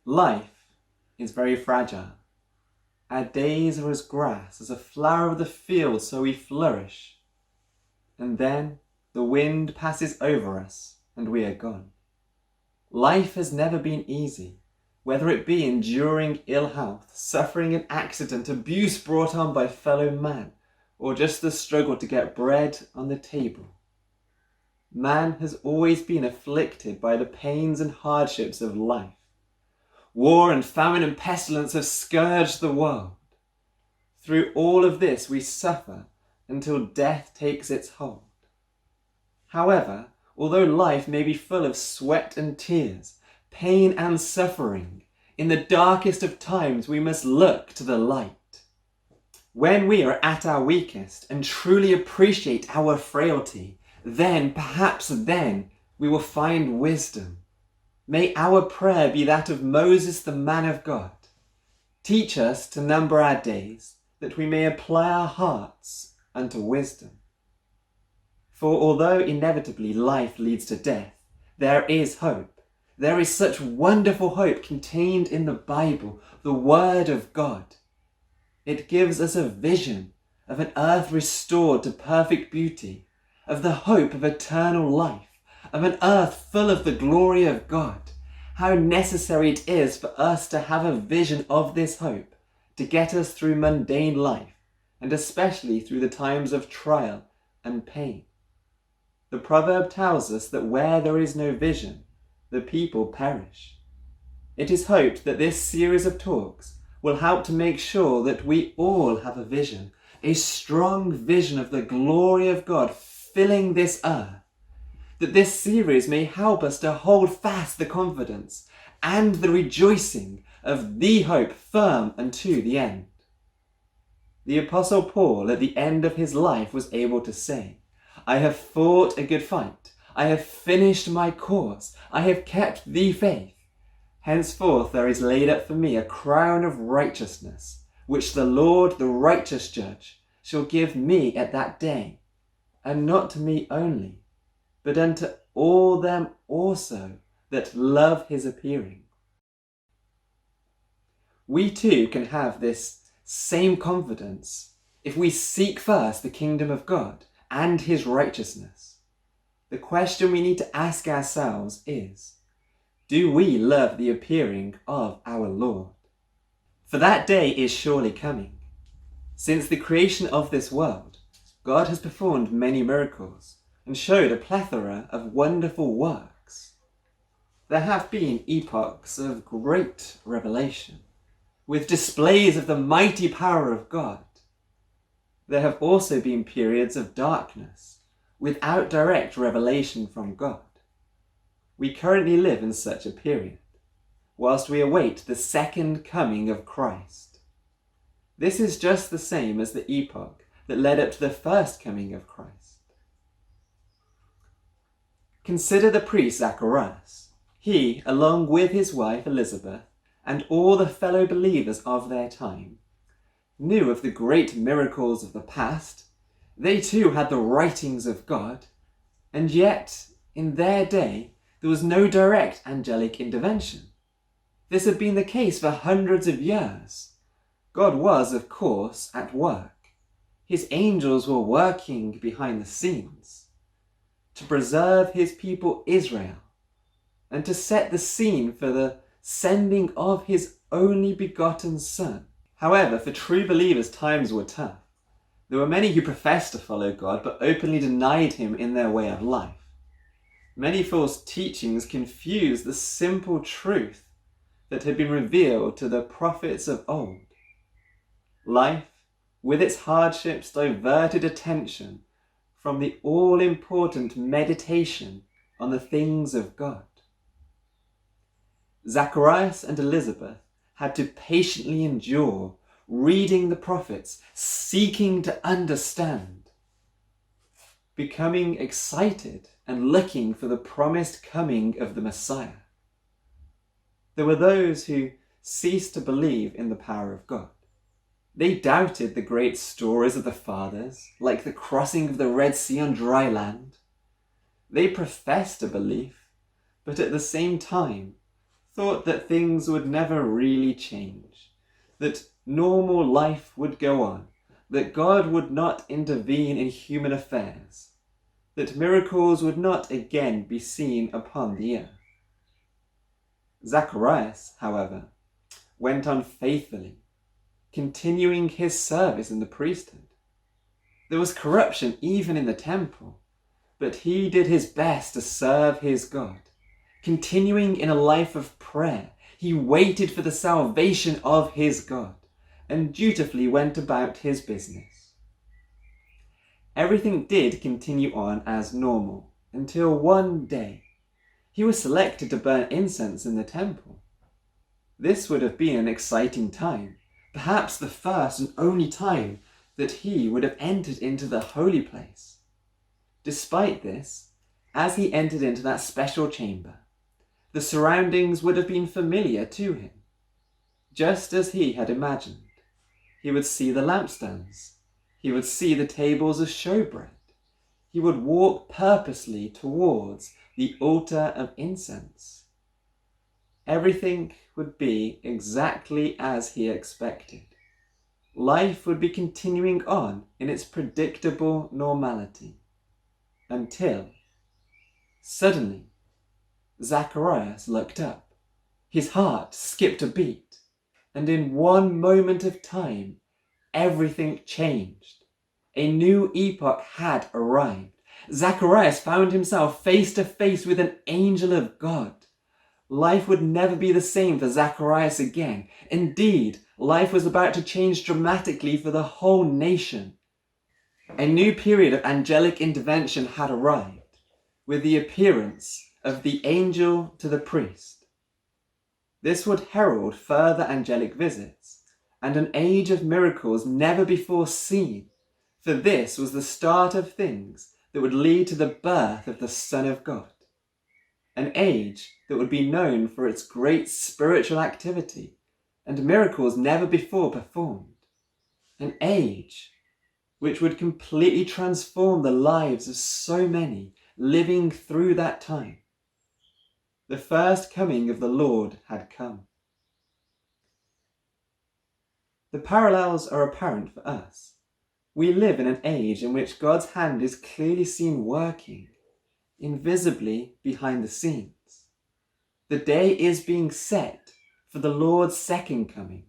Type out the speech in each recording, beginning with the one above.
Life is very fragile. Our days are as grass, as a flower of the field, so we flourish. And then the wind passes over us and we are gone. Life has never been easy, whether it be enduring ill health, suffering an accident, abuse brought on by fellow man, or just the struggle to get bread on the table. Man has always been afflicted by the pains and hardships of life. War and famine and pestilence have scourged the world. Through all of this we suffer until death takes its hold. However, although life may be full of sweat and tears, pain and suffering, in the darkest of times we must look to the light. When we are at our weakest and truly appreciate our frailty, then, perhaps then, we will find wisdom. May our prayer be that of Moses, the man of God. Teach us to number our days, that we may apply our hearts unto wisdom. For although inevitably life leads to death, there is hope. There is such wonderful hope contained in the Bible, the Word of God. It gives us a vision of an earth restored to perfect beauty, of the hope of eternal life, of an earth full of the glory of God. How necessary it is for us to have a vision of this hope to get us through mundane life, and especially through the times of trial and pain. The proverb tells us that where there is no vision, the people perish. It is hoped that this series of talks will help to make sure that we all have a vision, a strong vision of the glory of God filling this earth, that this series may help us to hold fast the confidence and the rejoicing of the hope firm unto the end. The Apostle Paul at the end of his life was able to say, I have fought a good fight, I have finished my course, I have kept the faith. Henceforth there is laid up for me a crown of righteousness, which the Lord, the righteous judge, shall give me at that day, and not to me only, but unto all them also that love his appearing. We too can have this same confidence if we seek first the kingdom of God and his righteousness. The question we need to ask ourselves is, do we love the appearing of our Lord? For that day is surely coming. Since the creation of this world, God has performed many miracles and showed a plethora of wonderful works. There have been epochs of great revelation, with displays of the mighty power of God. There have also been periods of darkness, without direct revelation from God. We currently live in such a period, whilst we await the second coming of Christ. This is just the same as the epoch that led up to the first coming of Christ. Consider the priest Zacharias. He, along with his wife Elizabeth, and all the fellow believers of their time, knew of the great miracles of the past. They too had the writings of God, and yet, in their day, there was no direct angelic intervention. This had been the case for hundreds of years. God was, of course, at work. His angels were working behind the scenes to preserve his people Israel and to set the scene for the sending of his only begotten Son. However, for true believers, times were tough. There were many who professed to follow God but openly denied him in their way of life. Many false teachings confused the simple truth that had been revealed to the prophets of old. Life, with its hardships, diverted attention from the all-important meditation on the things of God. Zacharias and Elizabeth had to patiently endure reading the prophets, seeking to understand, becoming excited and looking for the promised coming of the Messiah. There were those who ceased to believe in the power of God. They doubted the great stories of the fathers, like the crossing of the Red Sea on dry land. They professed a belief, but at the same time thought that things would never really change, that normal life would go on, that God would not intervene in human affairs, that miracles would not again be seen upon the earth. Zacharias, however, went on faithfully, continuing his service in the priesthood. There was corruption even in the temple, but he did his best to serve his God. Continuing in a life of prayer, he waited for the salvation of his God and dutifully went about his business. Everything did continue on as normal until one day he was selected to burn incense in the temple. This would have been an exciting time, perhaps the first and only time that he would have entered into the holy place. Despite this, as he entered into that special chamber, the surroundings would have been familiar to him. Just as he had imagined, he would see the lampstands, he would see the tables of showbread, he would walk purposely towards the altar of incense. Everything would be exactly as he expected. Life would be continuing on in its predictable normality until suddenly Zacharias looked up. His heart skipped a beat, and in one moment of time, everything changed. A new epoch had arrived. Zacharias found himself face to face with an angel of God. Life would never be the same for Zacharias again. Indeed, life was about to change dramatically for the whole nation. A new period of angelic intervention had arrived, with the appearance of the angel to the priest. This would herald further angelic visits, and an age of miracles never before seen, for this was the start of things that would lead to the birth of the Son of God. An age that would be known for its great spiritual activity and miracles never before performed. An age which would completely transform the lives of so many living through that time. The first coming of the Lord had come. The parallels are apparent for us. We live in an age in which God's hand is clearly seen working, invisibly behind the scenes. The day is being set for the Lord's second coming.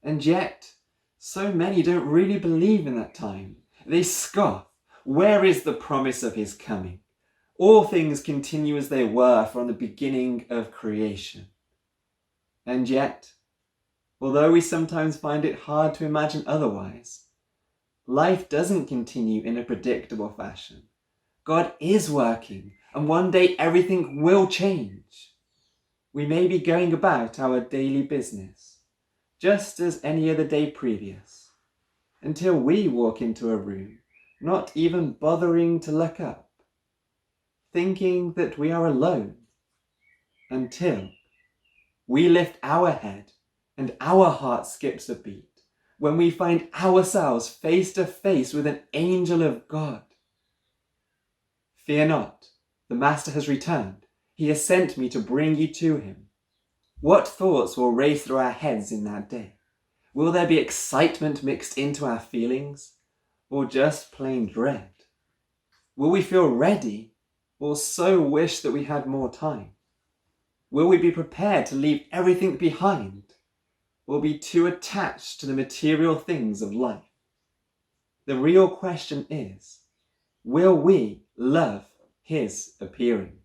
And yet, so many don't really believe in that time. They scoff. Where is the promise of his coming? All things continue as they were from the beginning of creation. And yet, although we sometimes find it hard to imagine otherwise, life doesn't continue in a predictable fashion. God is working, and one day everything will change. We may be going about our daily business, just as any other day previous, until we walk into a room, not even bothering to look up, thinking that we are alone, until we lift our head and our heart skips a beat when we find ourselves face to face with an angel of God. Fear not, the Master has returned. He has sent me to bring you to him. What thoughts will race through our heads in that day? Will there be excitement mixed into our feelings, or just plain dread? Will we feel ready, or so wish that we had more time? Will we be prepared to leave everything behind, or be too attached to the material things of life? The real question is, will we love his appearing?